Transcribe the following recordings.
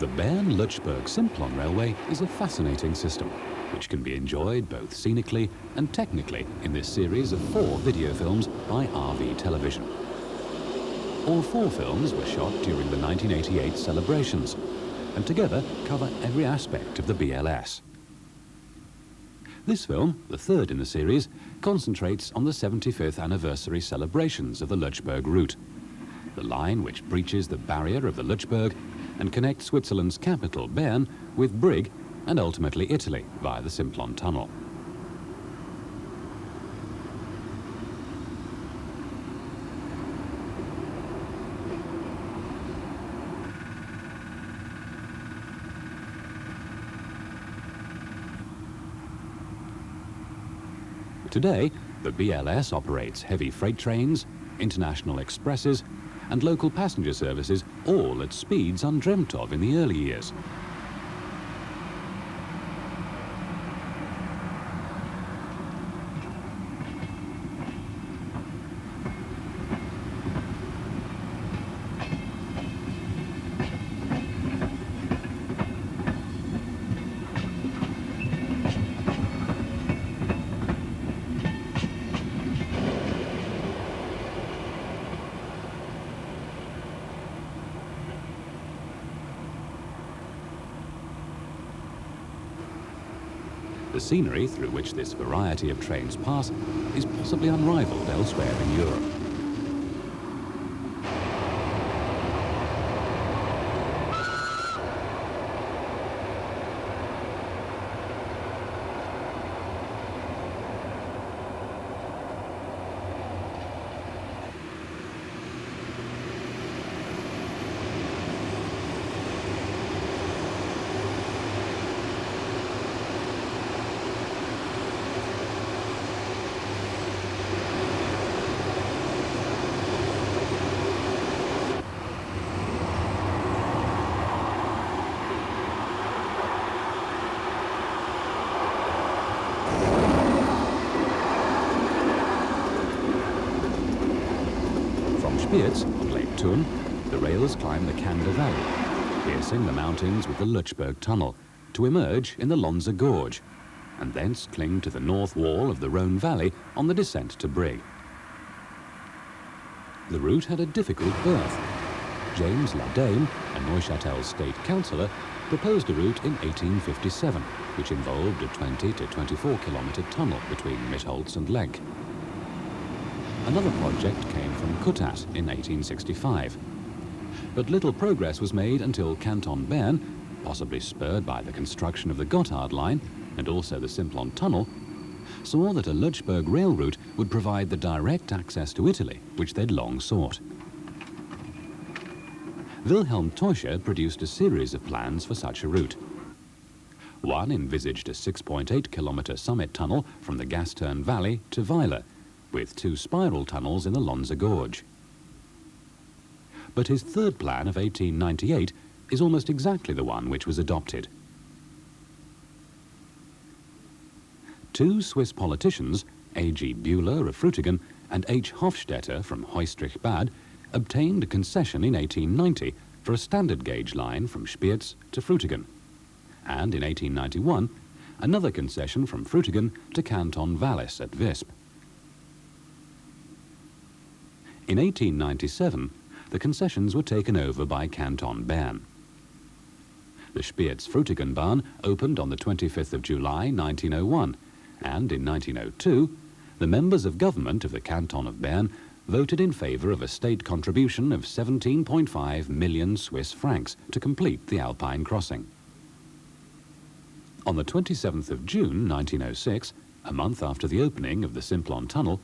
The Bern-Lutschberg Simplon Railway is a fascinating system, which can be enjoyed both scenically and technically in this series of 4 video films by RV Television. All 4 films were shot during the 1988 celebrations, and together cover every aspect of the BLS. This film, the 3rd in the series, concentrates on the 75th anniversary celebrations of the Lutschberg route, the line which breaches the barrier of the Lutschberg and connects Switzerland's capital, Bern, with Brig and ultimately Italy via the Simplon Tunnel. Today, the BLS operates heavy freight trains, international expresses, and local passenger services, all at speeds undreamt of in the early years. The scenery through which this variety of trains pass is possibly unrivaled elsewhere in Europe. On Lake Thun, the rails climb the Kander Valley, piercing the mountains with the Lutschberg Tunnel to emerge in the Lonza Gorge, and thence cling to the north wall of the Rhone Valley on the descent to Brig. The route had a difficult birth. James Ladame, a Neuchâtel state councillor, proposed a route in 1857, which involved a 20 to 24 kilometre tunnel between Mitholtz and Lenk. Another project came from Kuttat in 1865. But little progress was made until Canton Bern, possibly spurred by the construction of the Gotthard line and also the Simplon Tunnel, saw that a Lutschberg rail route would provide the direct access to Italy, which they'd long sought. Wilhelm Teuscher produced a series of plans for such a route. One envisaged a 6.8 kilometre summit tunnel from the Gastern Valley to Weiler, with 2 spiral tunnels in the Lonza Gorge. But his 3rd plan of 1898 is almost exactly the one which was adopted. 2 Swiss politicians, A.G. Bühler of Frutigen and H. Hofstetter from Heusstrich Bad, obtained a concession in 1890 for a standard gauge line from Spiez to Frutigen, and in 1891 another concession from Frutigen to Canton Vallis at Visp. In 1897, the concessions were taken over by Canton Bern. The Spiez-Frutigen-Bahn opened on the 25th of July 1901, and in 1902, the members of government of the Canton of Bern voted in favour of a state contribution of 17.5 million Swiss francs to complete the Alpine crossing. On the 27th of June 1906, a month after the opening of the Simplon Tunnel,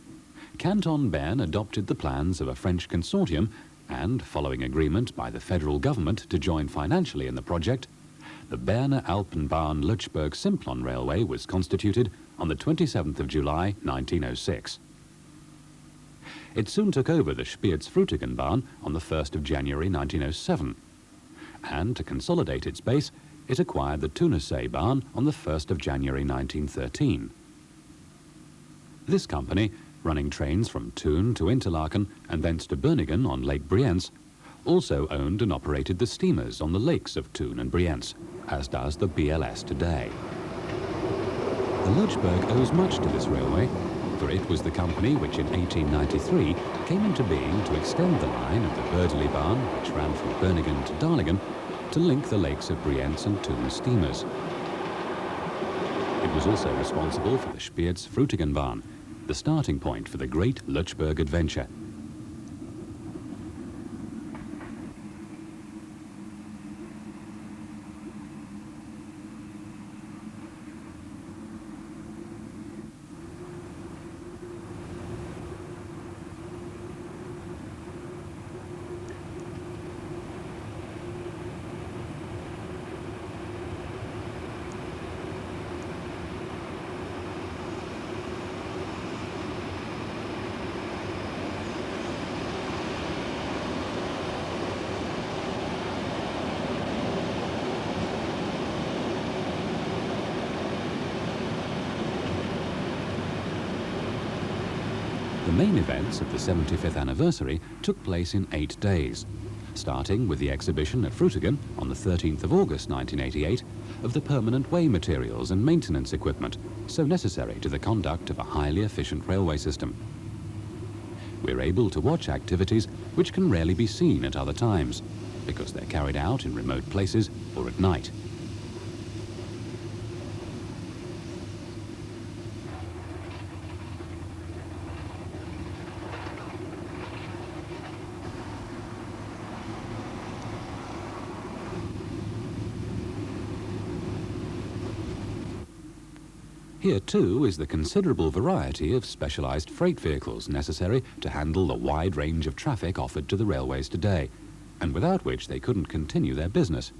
Canton Bern adopted the plans of a French consortium and, following agreement by the federal government to join financially in the project, the Berner Alpenbahn Lutschberg Simplon Railway was constituted on the 27th of July 1906. It soon took over the Spiez-Frutigen-Bahn on the 1st of January 1907, and to consolidate its base, it acquired the Thunersee Bahn on the 1st of January 1913. This company, running trains from Thun to Interlaken and thence to Berningen on Lake Brienz, also owned and operated the steamers on the lakes of Thun and Brienz, as does the BLS today. The Lutschberg owes much to this railway, for it was the company which in 1893 came into being to extend the line of the Bördelibahn, which ran from Birningen to Dahlingen, to link the lakes of Brienz and Thun steamers. It was also responsible for the Spiez-Frutigenbahn, the starting point for the great Lutschberg adventure. The main events of the 75th anniversary took place in 8 days, starting with the exhibition at Frutigen on the 13th of August 1988 of the permanent way materials and maintenance equipment so necessary to the conduct of a highly efficient railway system. We're able to watch activities which can rarely be seen at other times, because they're carried out in remote places or at night. Here, too, is the considerable variety of specialized freight vehicles necessary to handle the wide range of traffic offered to the railways today, and without which they couldn't continue their business.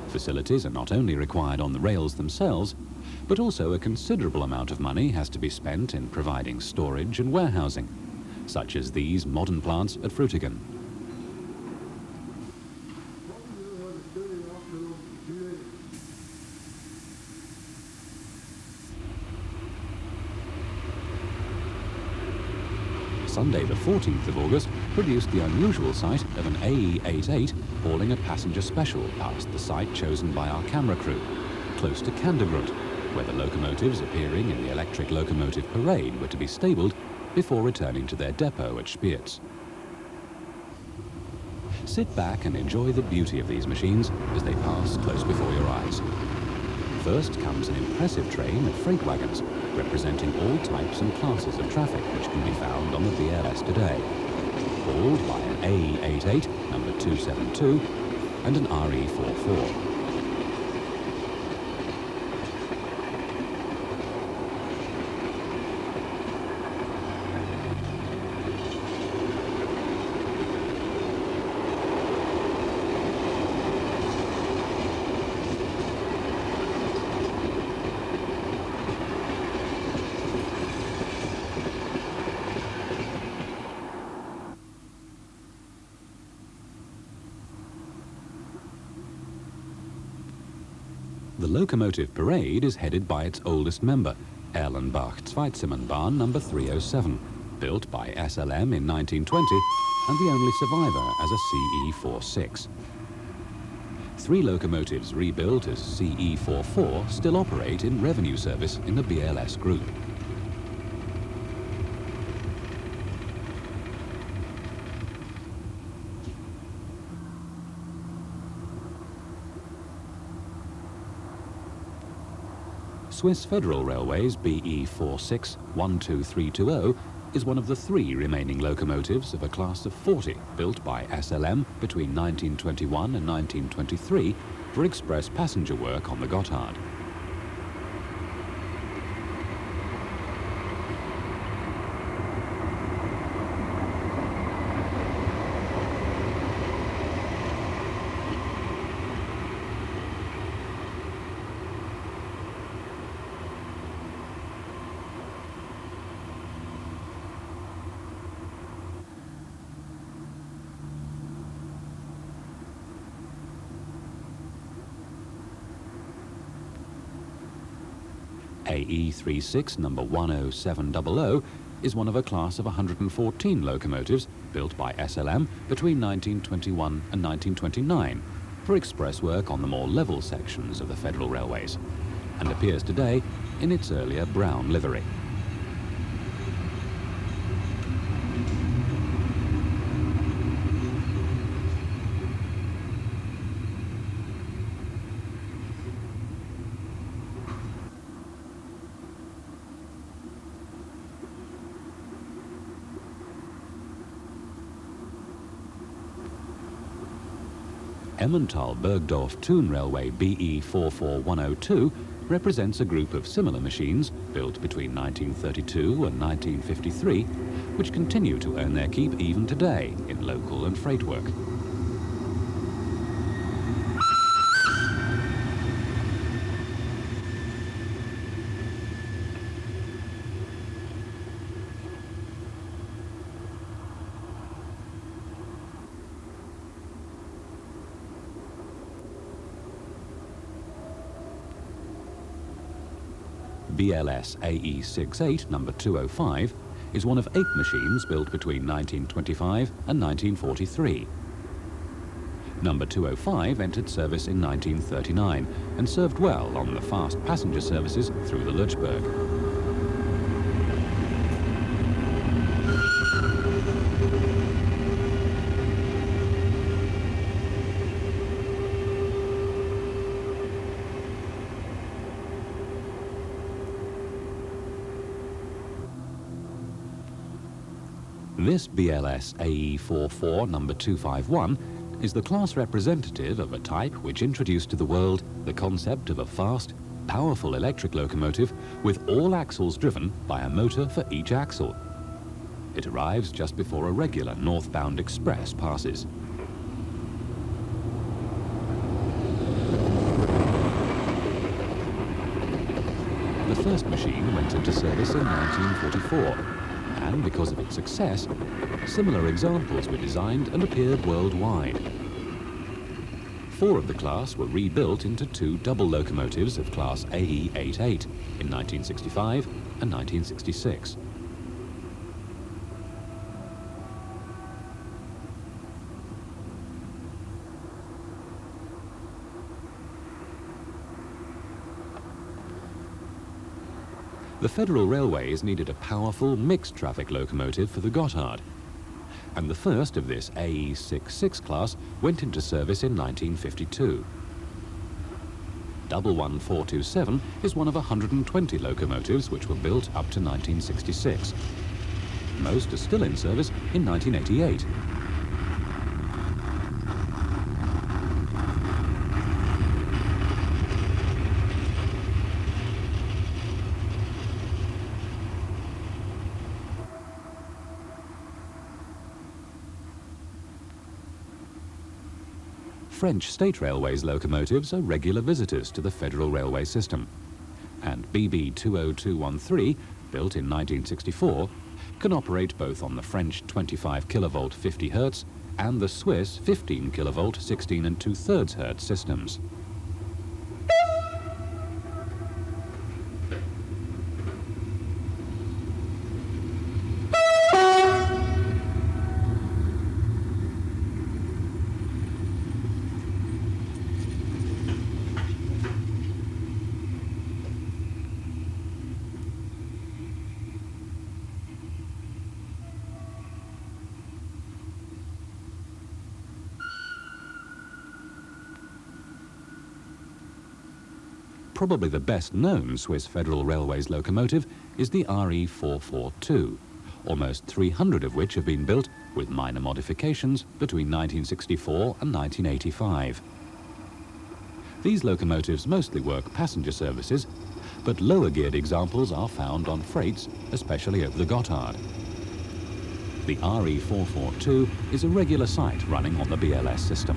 Facilities are not only required on the rails themselves, but also a considerable amount of money has to be spent in providing storage and warehousing, such as these modern plants at Frutigen. Sunday the 14th of August produced the unusual sight of an AE88 hauling a passenger special past the site chosen by our camera crew, close to Kandergrund, where the locomotives appearing in the electric locomotive parade were to be stabled before returning to their depot at Spiez. Sit back and enjoy the beauty of these machines as they pass close before your eyes. First comes an impressive train of freight wagons, representing all types and classes of traffic which can be found on the BLS today, hauled by an AE88 number 272 and an RE44. The locomotive parade is headed by its oldest member, Erlenbach-Zweizimmernbahn number 307, built by SLM in 1920 and the only survivor as a CE-46. 3 locomotives rebuilt as CE-44 still operate in revenue service in the BLS group. Swiss Federal Railway's BE-46 12320 is one of the 3 remaining locomotives of a class of 40 built by SLM between 1921 and 1923 for express passenger work on the Gotthard. AE36 number 10700 is one of a class of 114 locomotives built by SLM between 1921 and 1929 for express work on the more level sections of the Federal Railways, and appears today in its earlier brown livery. Emmental-Bergdorf-Thun Railway BE-44102 represents a group of similar machines built between 1932 and 1953, which continue to earn their keep even today in local and freight work. BLS AE68 number 205 is one of 8 machines built between 1925 and 1943. Number 205 entered service in 1939 and served well on the fast passenger services through the Lurchburg. This BLS AE44 number 251 is the class representative of a type which introduced to the world the concept of a fast, powerful electric locomotive with all axles driven by a motor for each axle. It arrives just before a regular northbound express passes. The first machine went into service in 1944. And because of its success, similar examples were designed and appeared worldwide. 4 of the class were rebuilt into 2 double locomotives of class AE88 in 1965 and 1966. The Federal Railways needed a powerful mixed-traffic locomotive for the Gotthard, and the first of this AE66 class went into service in 1952. 11427 is one of 120 locomotives which were built up to 1966. Most are still in service in 1988. French State Railways locomotives are regular visitors to the Federal Railway system, and BB 20213, built in 1964, can operate both on the French 25 kV 50 Hz and the Swiss 15 kV 16 2/3 Hz systems. probably the best-known Swiss Federal Railways locomotive is the RE442, almost 300 of which have been built with minor modifications between 1964 and 1985. These locomotives mostly work passenger services, but lower-geared examples are found on freights, especially over the Gotthard. The RE442 is a regular sight running on the BLS system.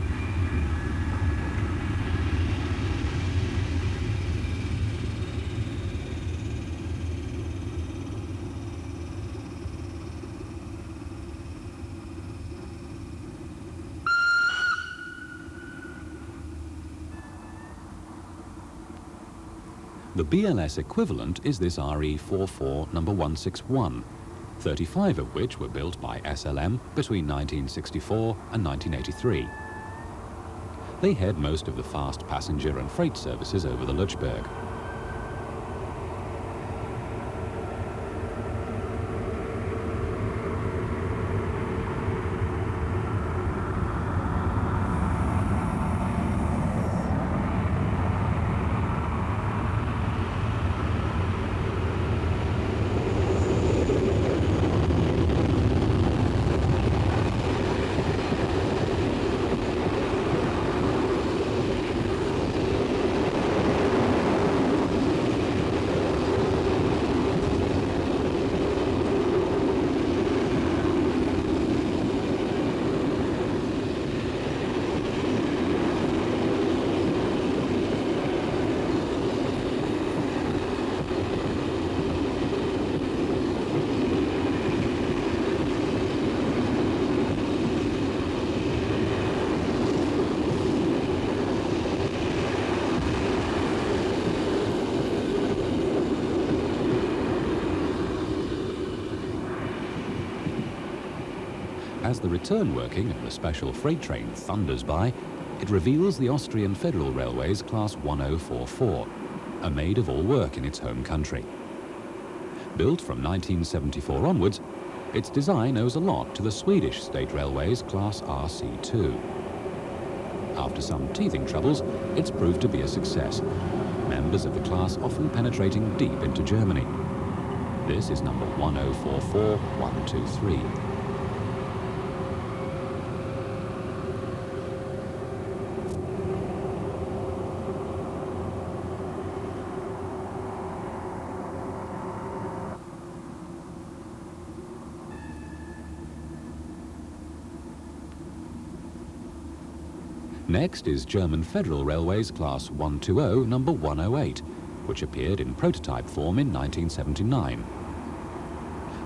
The BLS equivalent is this RE44 number 161, 35 of which were built by SLM between 1964 and 1983. They head most of the fast passenger and freight services over the Lutschberg. As the return working of the special freight train thunders by, it reveals the Austrian Federal Railways Class 1044, a maid-of-all work in its home country. Built from 1974 onwards, its design owes a lot to the Swedish State Railways Class RC2. After some teething troubles, it's proved to be a success, members of the class often penetrating deep into Germany. This is number 1044123. Next is German Federal Railways Class 120 number 108, which appeared in prototype form in 1979.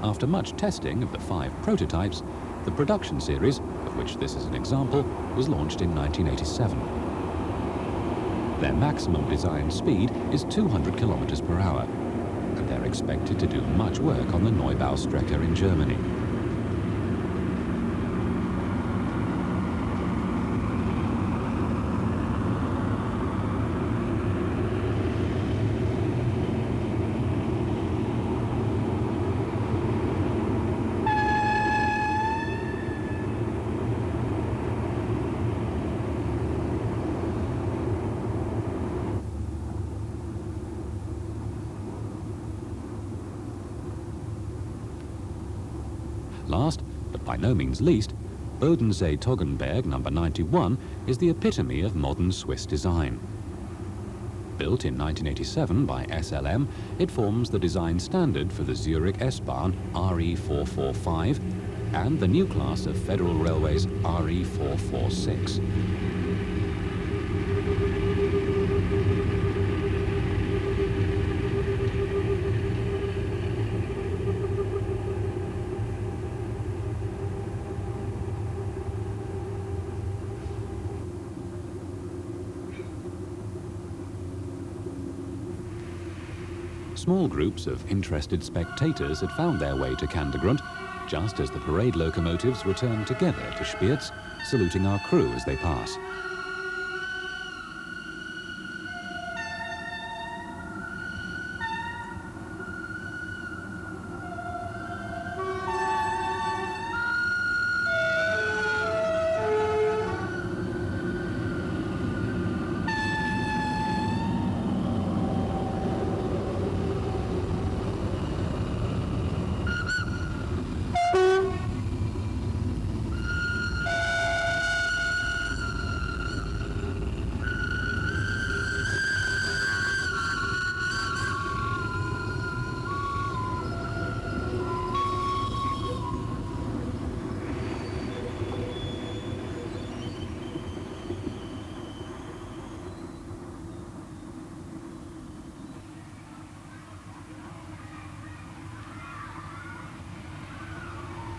After much testing of the 5 prototypes, the production series, of which this is an example, was launched in 1987. Their maximum design speed is 200 kilometers per hour, and they're expected to do much work on the Neubaustrecke in Germany. Last, but by no means least, Bodensee-Toggenburg number 91 is the epitome of modern Swiss design. Built in 1987 by SLM, it forms the design standard for the Zurich S-Bahn RE445 and the new class of Federal Railways RE446. Small groups of interested spectators had found their way to Kandergrund just as the parade locomotives returned together to Spiez, saluting our crew as they pass.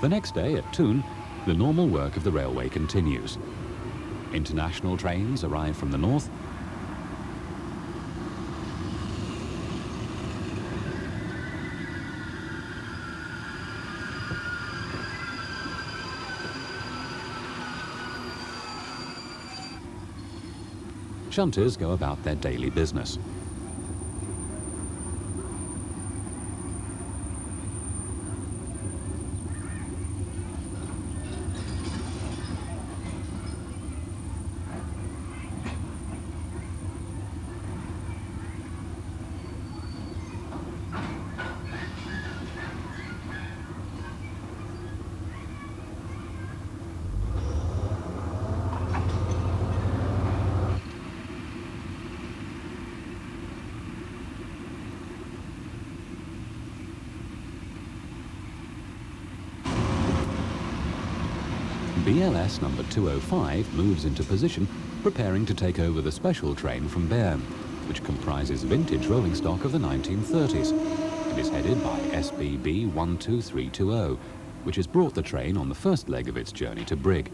The next day at Thun, the normal work of the railway continues. International trains arrive from the north, shunters go about their daily business. BLS number 205 moves into position, preparing to take over the special train from Bern, which comprises vintage rolling stock of the 1930s. It is headed by SBB 12320, which has brought the train on the first leg of its journey to Brig.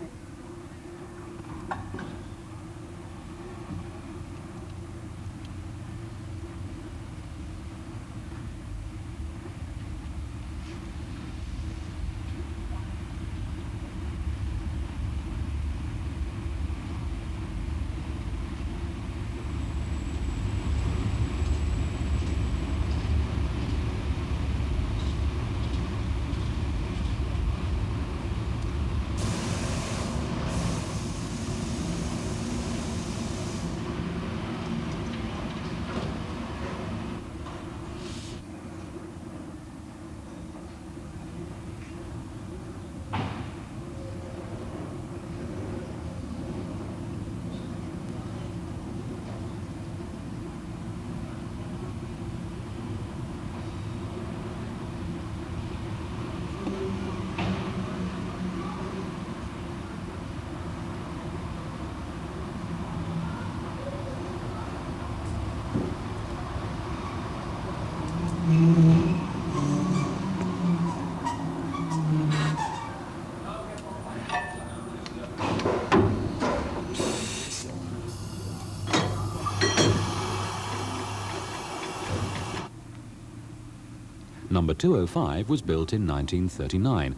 Number 205 was built in 1939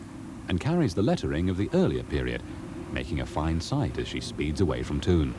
and carries the lettering of the earlier period, making a fine sight as she speeds away from Thun.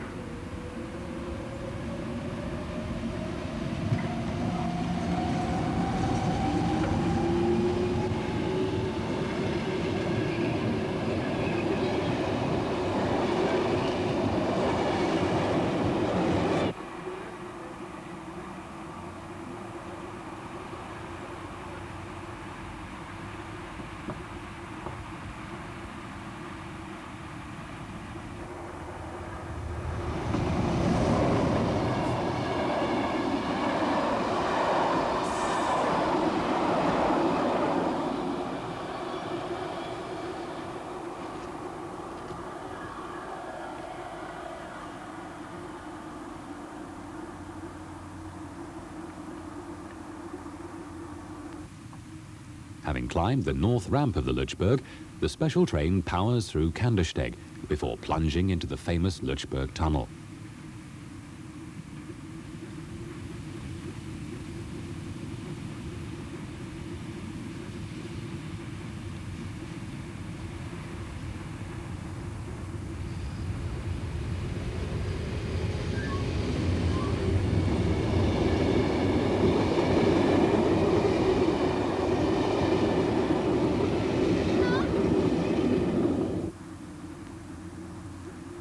Having climbed the north ramp of the Lutschberg, the special train powers through Kandersteg before plunging into the famous Lutschberg tunnel.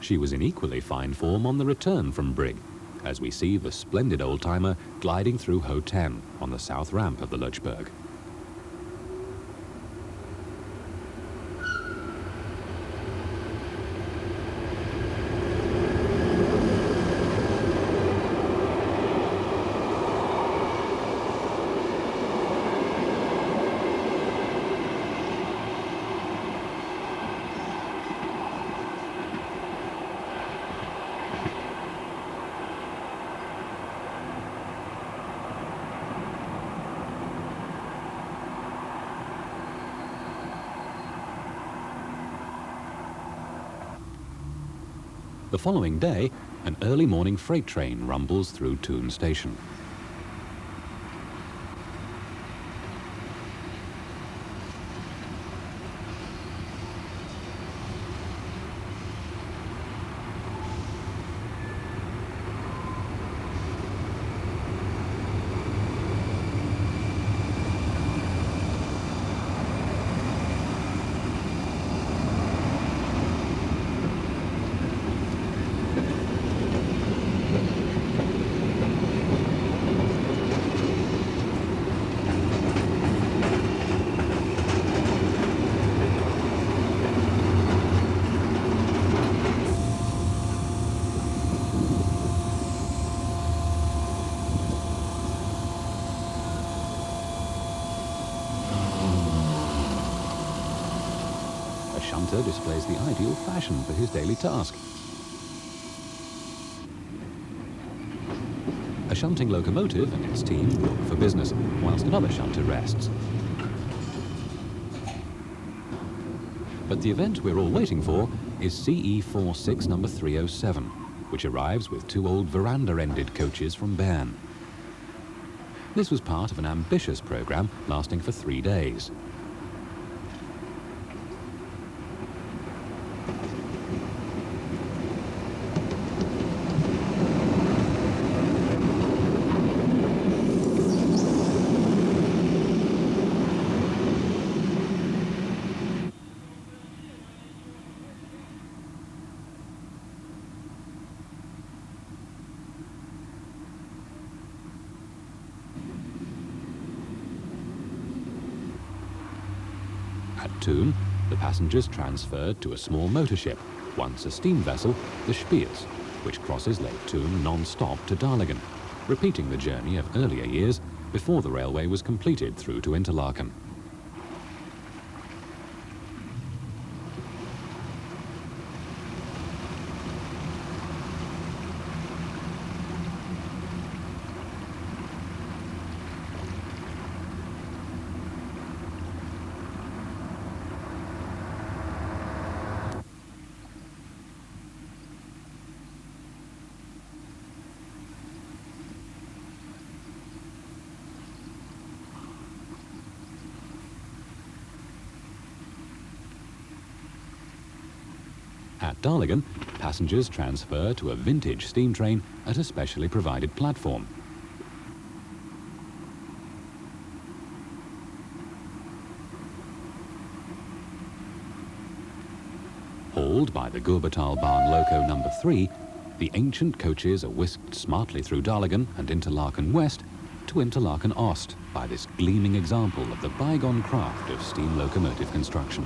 She was in equally fine form on the return from Brig, as we see the splendid old-timer gliding through Ho 10 on the south ramp of the Lutschberg. The following day, an early morning freight train rumbles through Toon Station. A shunter displays the ideal fashion for his daily task. A shunting locomotive and its team work for business, whilst another shunter rests. But the event we're all waiting for is CE46 number 307, which arrives with two old veranda-ended coaches from Bern. This was part of an ambitious programme lasting for 3 days. At Thun, the passengers transferred to a small motor ship, once a steam vessel, the Spiers, which crosses Lake Thun non-stop to Darlingen, repeating the journey of earlier years before the railway was completed through to Interlaken. At Darlingen, passengers transfer to a vintage steam train at a specially provided platform. Hauled by the Gurbetal Bahn Loco number 3, the ancient coaches are whisked smartly through Darlingen and Interlaken West to Interlaken Ost by this gleaming example of the bygone craft of steam locomotive construction.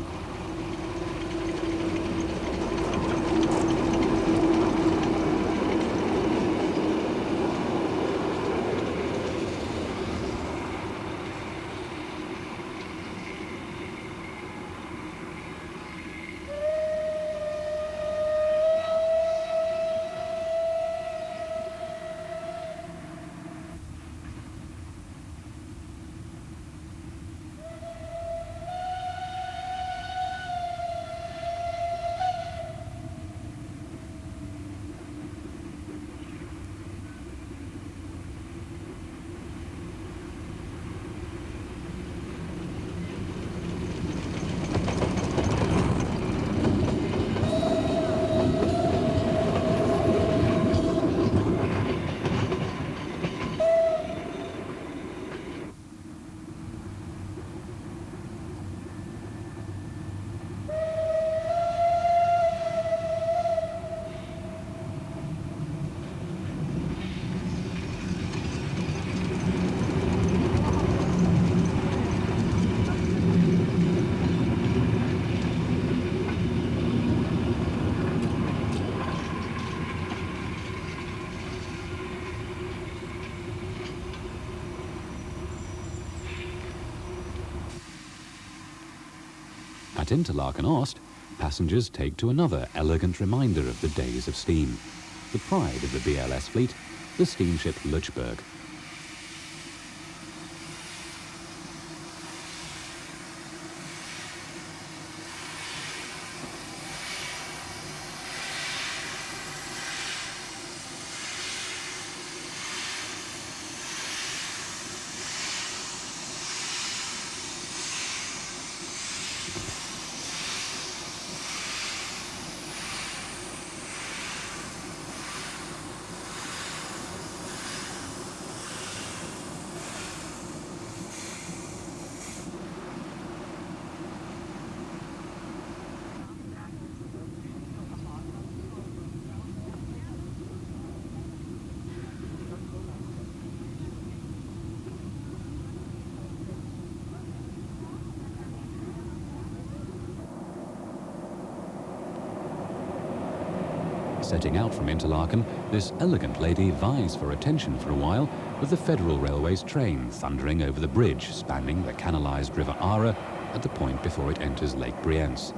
At Interlaken Ost, passengers take to another elegant reminder of the days of steam, the pride of the BLS fleet, the steamship Lutschberg. setting out from Interlaken, this elegant lady vies for attention for a while with the Federal Railway's train thundering over the bridge spanning the canalised River Aare at the point before it enters Lake Brienz.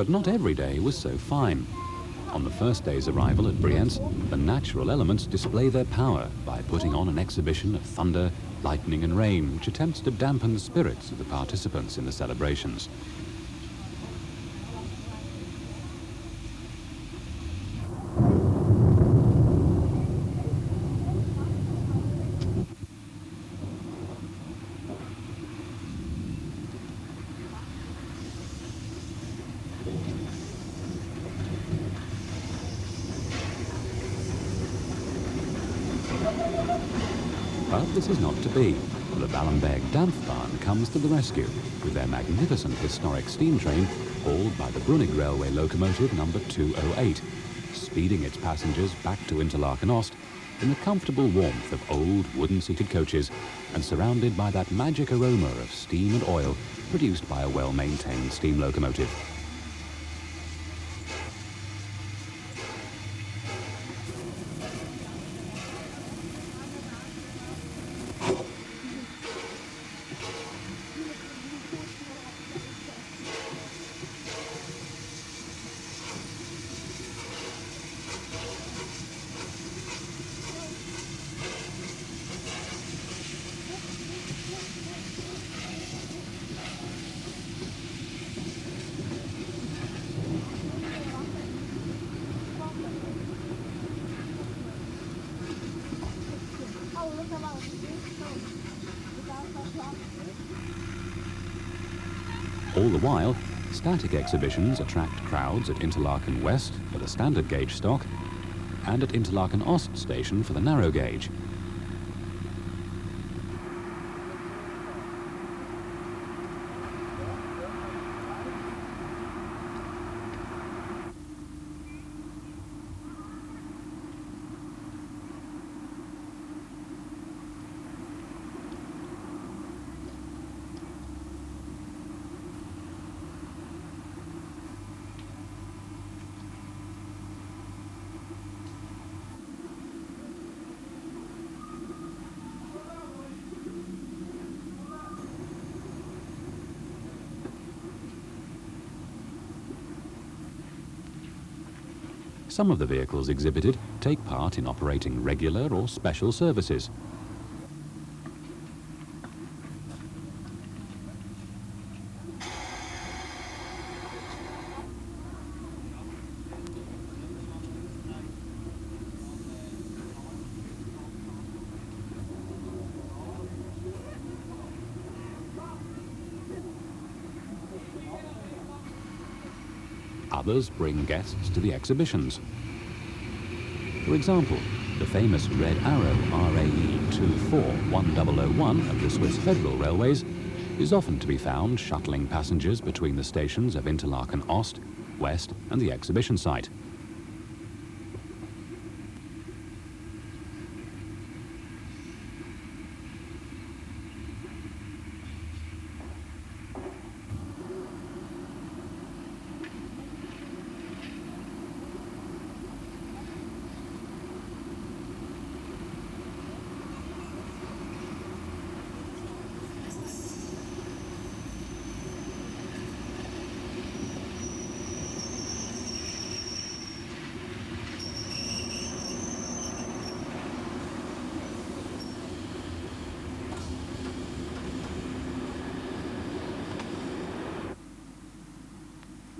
But not every day was so fine. On the first day's arrival at Brienz, the natural elements display their power by putting on an exhibition of thunder, lightning and rain, which attempts to dampen the spirits of the participants in the celebrations. But this is not to be. The Ballenberg Dampfbahn comes to the rescue with their magnificent historic steam train hauled by the Brunig Railway locomotive number 208, speeding its passengers back to Interlaken Ost in the comfortable warmth of old wooden-seated coaches and surrounded by that magic aroma of steam and oil produced by a well-maintained steam locomotive. All the while, static exhibitions attract crowds at Interlaken West for the standard gauge stock and at Interlaken Ost station for the narrow gauge. Some of the vehicles exhibited take part in operating regular or special services. Others bring guests to the exhibitions. For example, the famous Red Arrow RAE 241001 of the Swiss Federal Railways is often to be found shuttling passengers between the stations of Interlaken Ost, West and the exhibition site.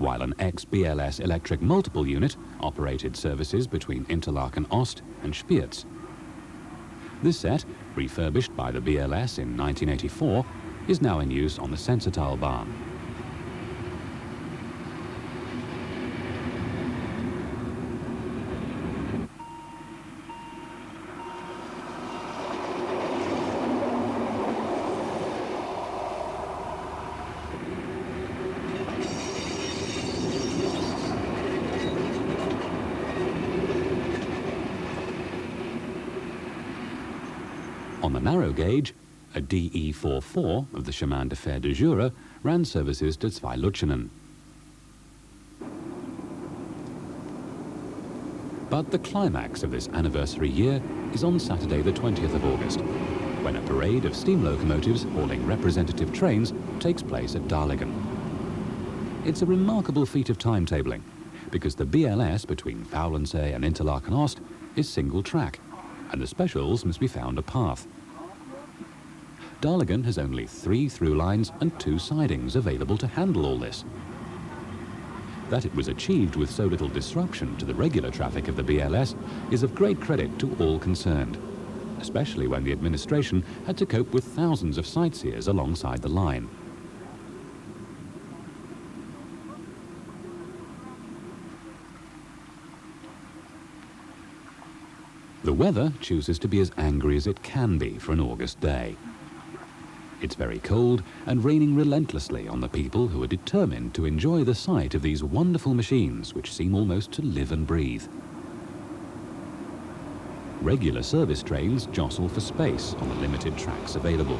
while an ex-BLS electric multiple unit operated services between Interlaken Ost and Spiez. This set, refurbished by the BLS in 1984, is now in use on the Sensetalbahn. On the narrow gauge, a DE44 of the Chemin de Fer de Jura ran services to Zweilutzenen. But the climax of this anniversary year is on Saturday the 20th of August, when a parade of steam locomotives hauling representative trains takes place at Dahlingen. It's a remarkable feat of timetabling, because the BLS between Pauwelsee and Interlaken Ost is single track, and the specials must be found a path. Dahlingen has only 3 through lines and 2 sidings available to handle all this. That it was achieved with so little disruption to the regular traffic of the BLS is of great credit to all concerned, especially when the administration had to cope with thousands of sightseers alongside the line. The weather chooses to be as angry as it can be for an August day. It's very cold and raining relentlessly on the people who are determined to enjoy the sight of these wonderful machines which seem almost to live and breathe. Regular service trains jostle for space on the limited tracks available.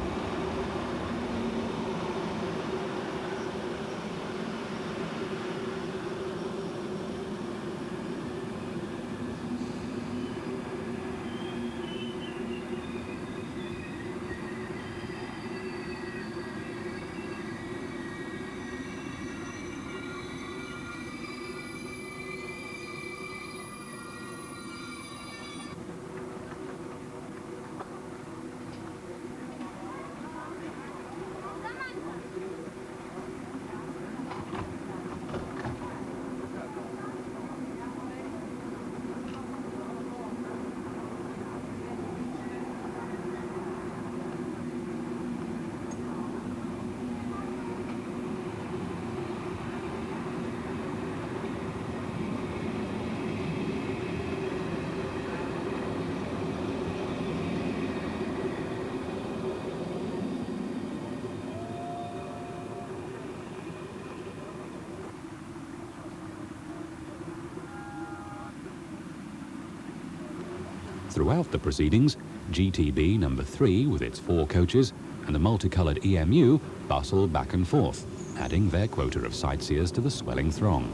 Throughout the proceedings, GTB number 3 with its 4 coaches and the multicoloured EMU bustle back and forth, adding their quota of sightseers to the swelling throng.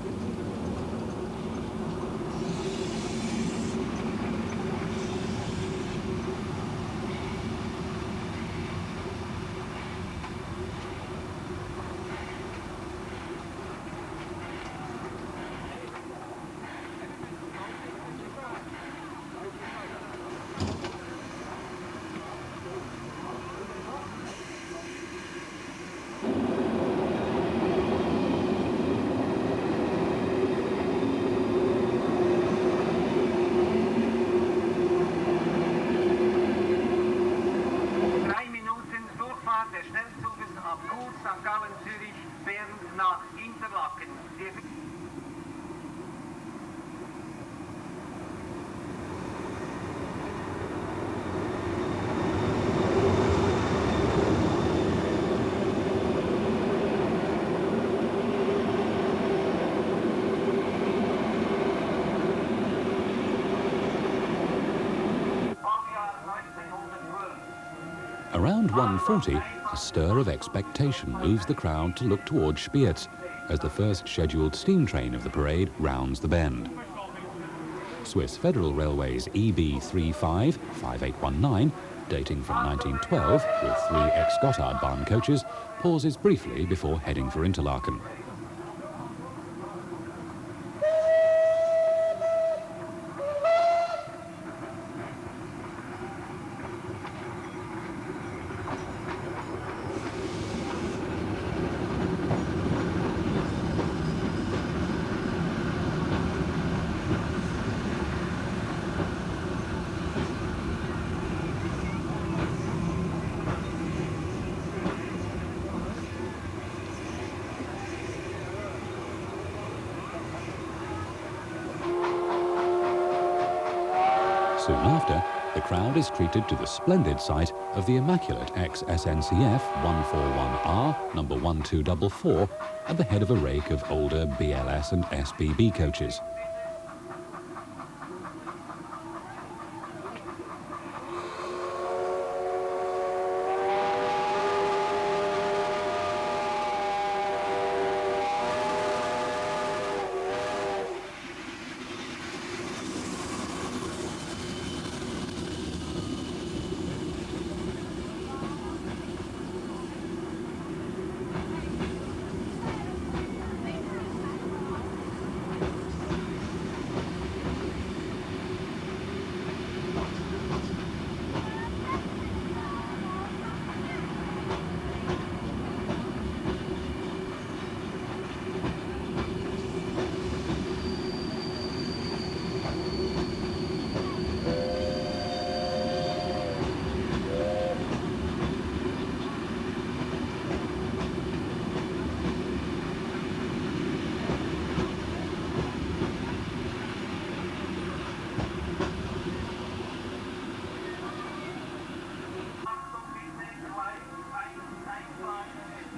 Around 1:40, a stir of expectation moves the crowd to look towards Spiez as the first scheduled steam train of the parade rounds the bend. Swiss Federal Railway's EB35 5819, dating from 1912 with 3 ex-Gotthardbahn coaches, pauses briefly before heading for Interlaken. Soon after, the crowd is treated to the splendid sight of the immaculate ex-SNCF 141R number 1244 at the head of a rake of older BLS and SBB coaches.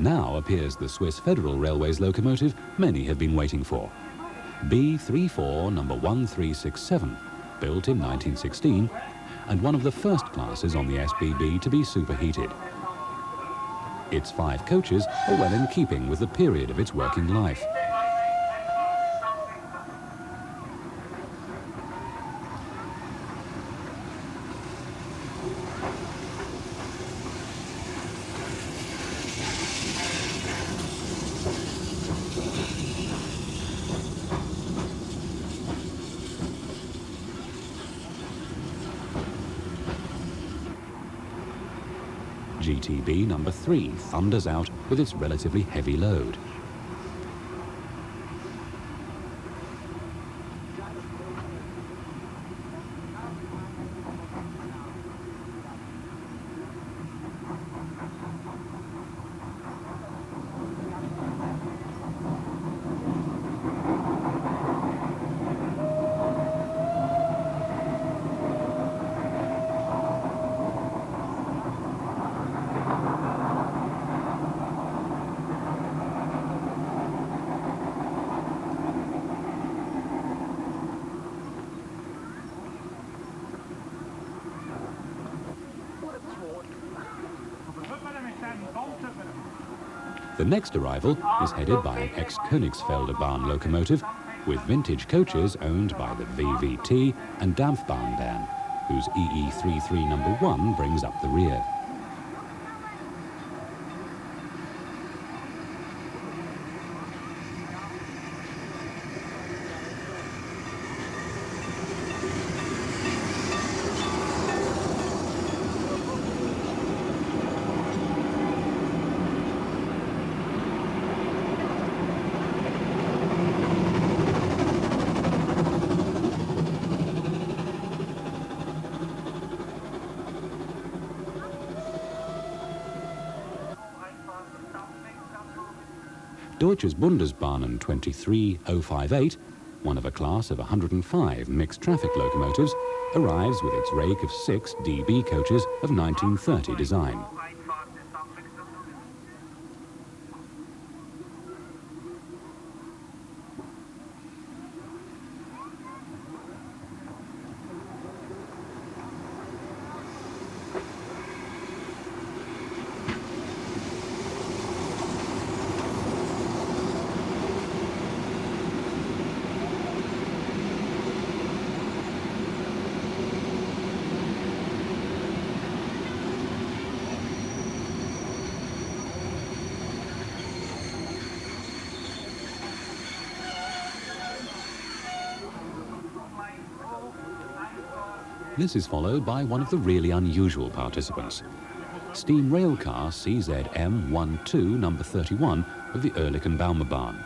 Now appears the Swiss Federal Railway's locomotive many have been waiting for. B34 number 1367, built in 1916, and one of the first classes on the SBB to be superheated. Its 5 coaches are well in keeping with the period of its working life. GTB number 3 thunders out with its relatively heavy load. The next arrival is headed by an ex-Königsfelder Bahn locomotive with vintage coaches owned by the VVT and Dampfbahnbahn, whose EE33 number 1 brings up the rear. Deutsches Bundesbahnen 23058, one of a class of 105 mixed traffic locomotives, arrives with its rake of 6 DB coaches of 1930 design. This is followed by one of the really unusual participants. Steam railcar CZM12 number 31 of the Oerlikon-Baumebahn.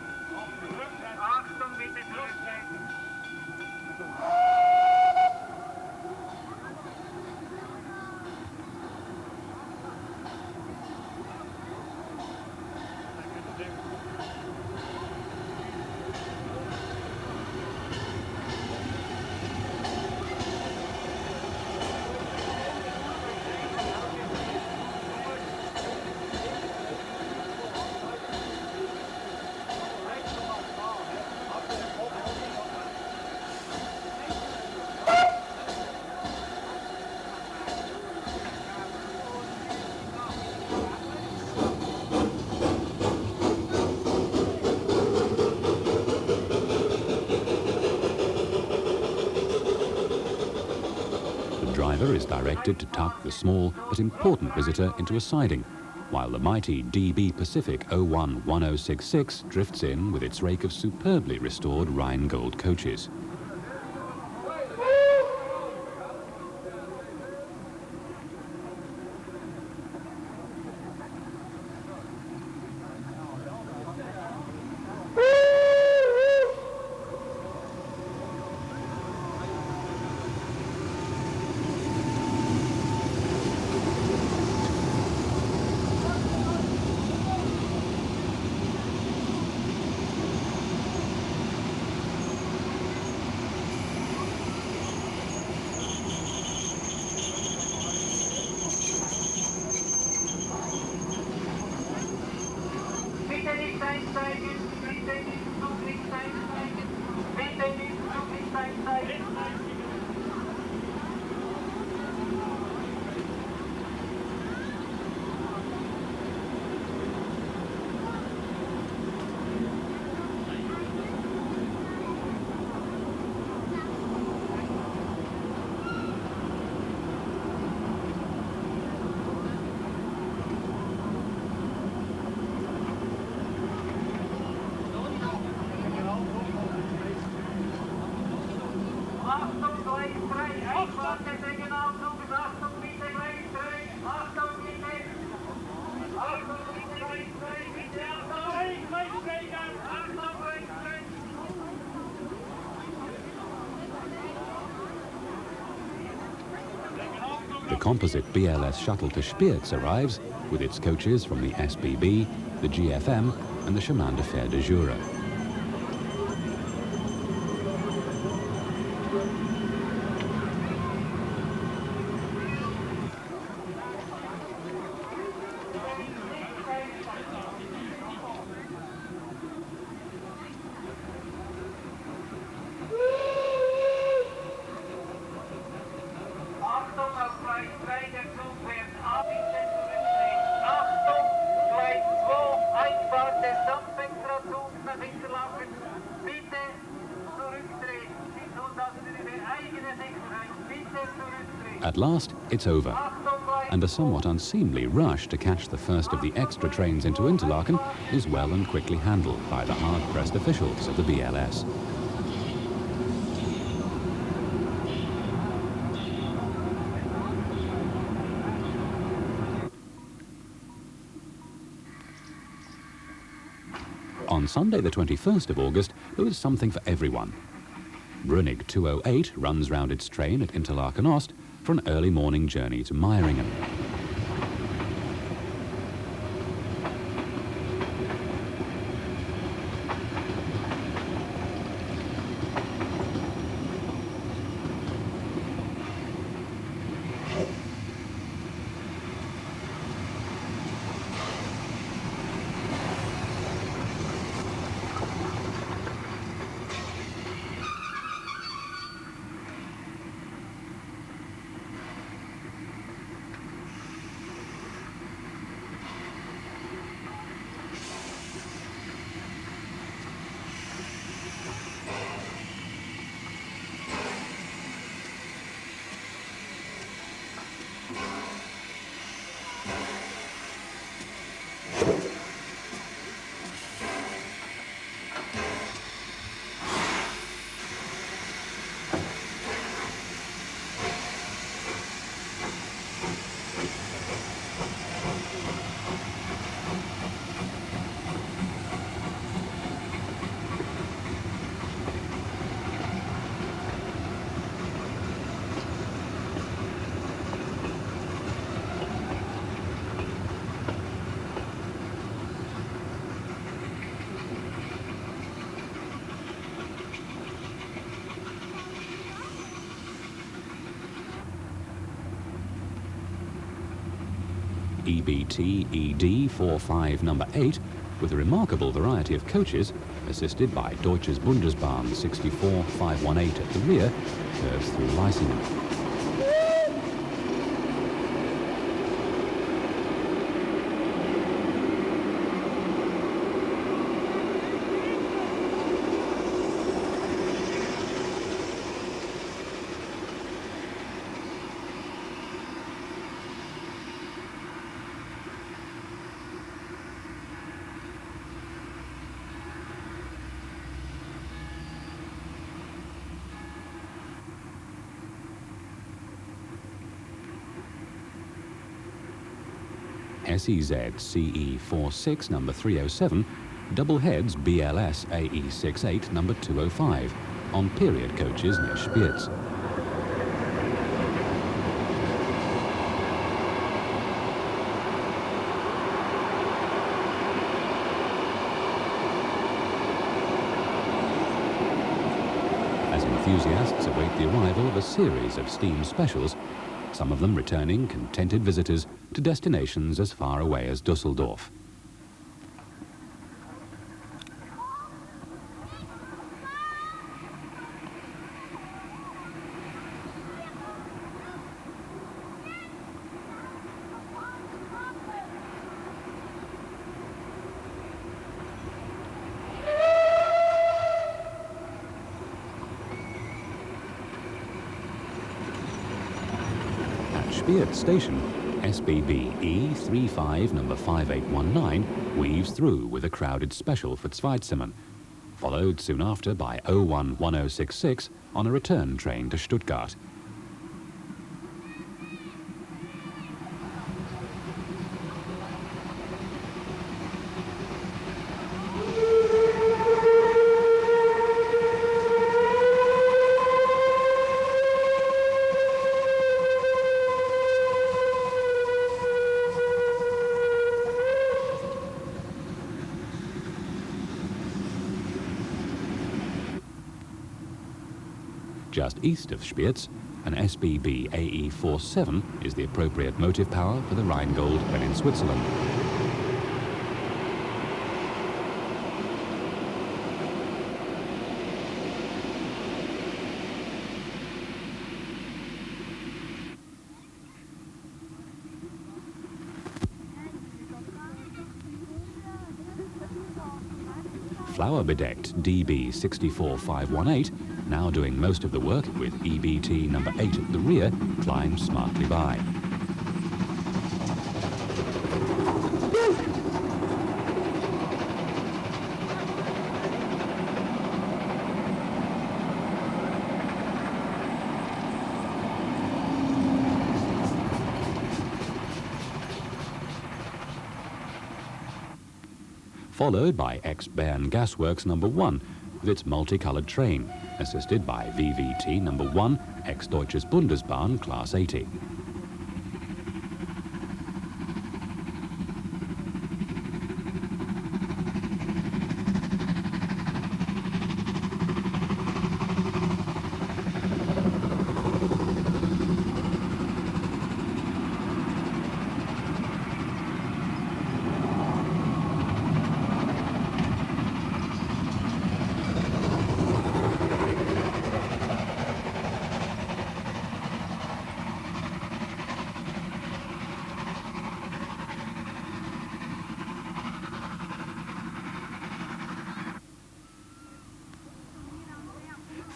driver is directed to tuck the small but important visitor into a siding, while the mighty DB Pacific 011066 drifts in with its rake of superbly restored Rheingold coaches. The composite BLS shuttle to Spiez arrives with its coaches from the SBB, the GFM and the Chemin de Fer de Jura. At last, it's over, and a somewhat unseemly rush to catch the first of the extra trains into Interlaken is well and quickly handled by the hard-pressed officials of the BLS. On Sunday the 21st of August, there was something for everyone. Brunig 208 runs round its train at Interlaken Ost for an early morning journey to Meiringen. EBT ED 45 number 8, with a remarkable variety of coaches, assisted by Deutsches Bundesbahn 64518 at the rear, curves through Leisingen. SEZ CE46 number 307 double heads BLS AE68 number 205 on period coaches near Spiez. As enthusiasts await the arrival of a series of steam specials, some of them returning contented visitors to destinations as far away as Dusseldorf. Spiez Station, SBB E35 number 5819 weaves through with a crowded special for Zweizimmern, followed soon after by 011066 on a return train to Stuttgart. Just east of Spiez, an SBB AE47 is the appropriate motive power for the Rheingold when in Switzerland. Flower-bedecked DB64518, now doing most of the work with EBT number 8 at the rear, climbs smartly by. Followed by ex-Bern Gasworks number 1 with its multicolored train, assisted by VVT number 1, ex-Deutsches Bundesbahn Class 80.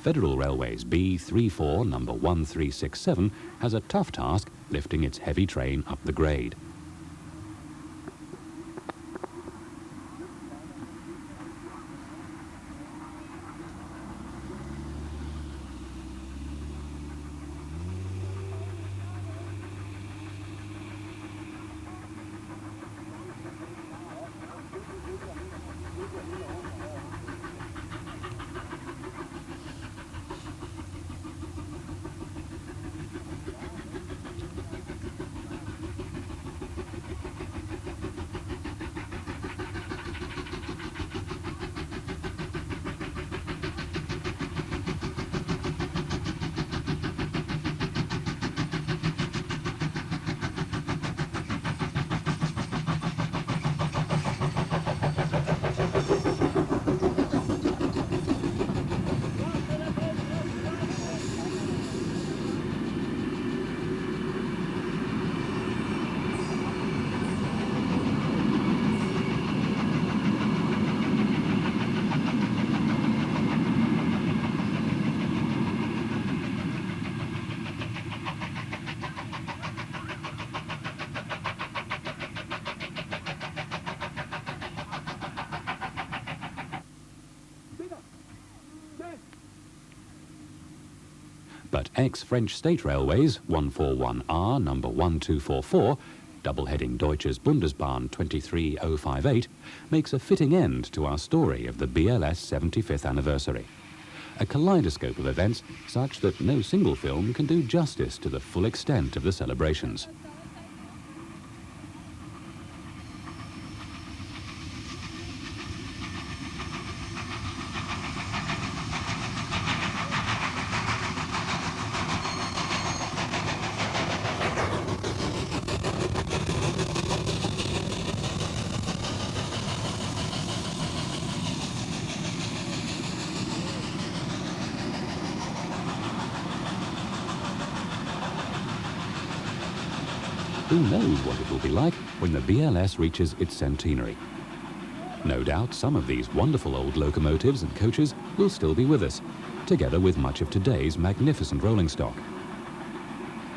Federal Railway's B34 number 1367 has a tough task lifting its heavy train up the grade. But ex-French State Railways 141R number 1244 double-heading Deutsches Bundesbahn 23058, makes a fitting end to our story of the BLS 75th anniversary. A kaleidoscope of events such that no single film can do justice to the full extent of the celebrations. Who knows what it will be like when the BLS reaches its centenary? No doubt some of these wonderful old locomotives and coaches will still be with us, together with much of today's magnificent rolling stock.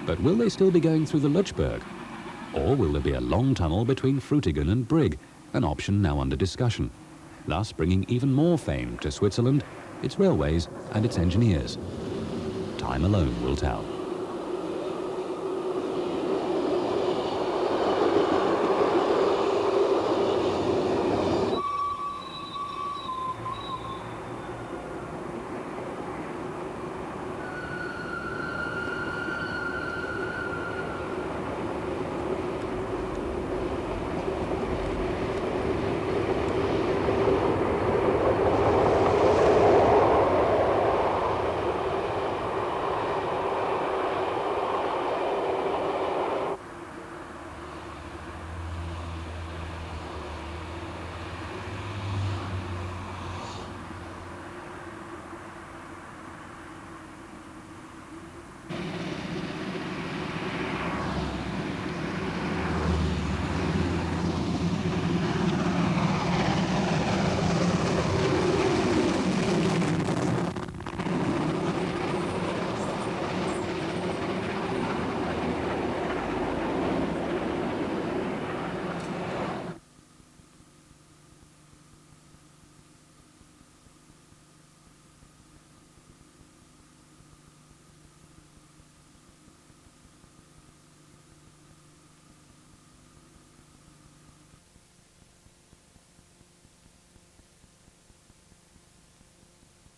But will they still be going through the Lutschberg? Or will there be a long tunnel between Frutigen and Brig, an option now under discussion, thus bringing even more fame to Switzerland, its railways and its engineers? Time alone will tell.